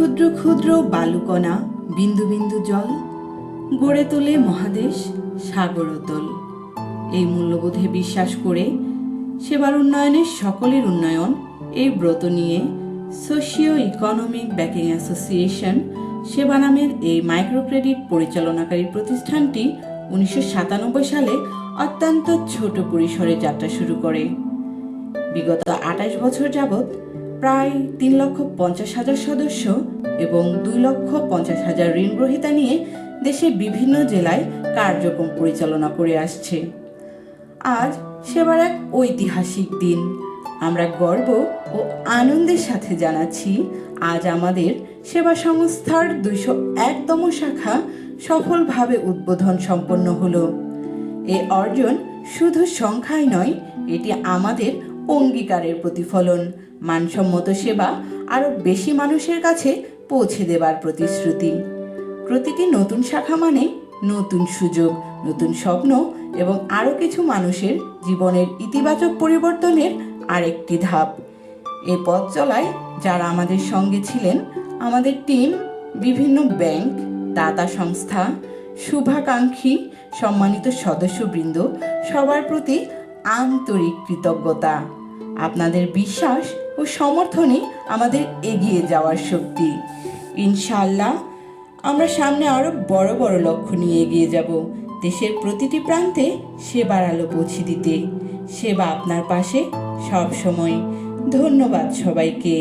ক্ষুদ্র ক্ষুদ্র বালুকণা বিন্দু বিন্দু জল গড়ে তোলে মহাদেশ সাগরতল। এই মূল্যবোধে বিশ্বাস করে সেবার উন্নয়নের সকলের উন্নয়ন এই ব্রত নিয়ে সোশিও ইকোনমিক ব্যাকিং অ্যাসোসিয়েশন সেবা নামের এই মাইক্রো ক্রেডিট পরিচালনাকারী প্রতিষ্ঠানটি 1997 সালে অত্যন্ত ছোট পরিসরে যাত্রা শুরু করে। বিগত 28 বছর যাবৎ প্রায় 3,50,000 সদস্য এবং 2,50,000 ঋণ গ্রহীতা নিয়ে দেশের বিভিন্ন জেলায় কার্যক্রম পরিচালনা করে আসছে। আজ সেবার এক ঐতিহাসিক দিন। আমরা গর্ব ও আনন্দের সাথে জানাচ্ছি, আজ আমাদের সেবা সংস্থার 201তম শাখা সফলভাবে উদ্বোধন সম্পন্ন হলো। এই অর্জন শুধু সংখ্যাই নয়, এটি আমাদের অঙ্গীকারের প্রতিফলন, মানসম্মত সেবা আরও বেশি মানুষের কাছে পৌঁছে দেবার প্রতিশ্রুতি। প্রতিটি নতুন শাখা মানে নতুন সুযোগ, নতুন স্বপ্ন এবং আরও কিছু মানুষের জীবনের ইতিবাচক পরিবর্তনের আরেকটি ধাপ। এ পথ চলায় যারা আমাদের সঙ্গে ছিলেন, আমাদের টিম, বিভিন্ন ব্যাংক, দাতা সংস্থা, শুভাকাঙ্ক্ষী, সম্মানিত সদস্যবৃন্দ, সবার প্রতি আন্তরিক কৃতজ্ঞতা। আপনাদের বিশ্বাস ও সমর্থনই আমাদের এগিয়ে যাওয়ার শক্তি। ইনশাআল্লাহ আমরা সামনে আরও বড় বড় লক্ষ্য নিয়ে এগিয়ে যাব, দেশের প্রতিটি প্রান্তে সেবার আলো পৌঁছে দিতে। সেবা আপনার পাশে সব সময়। ধন্যবাদ সবাইকে।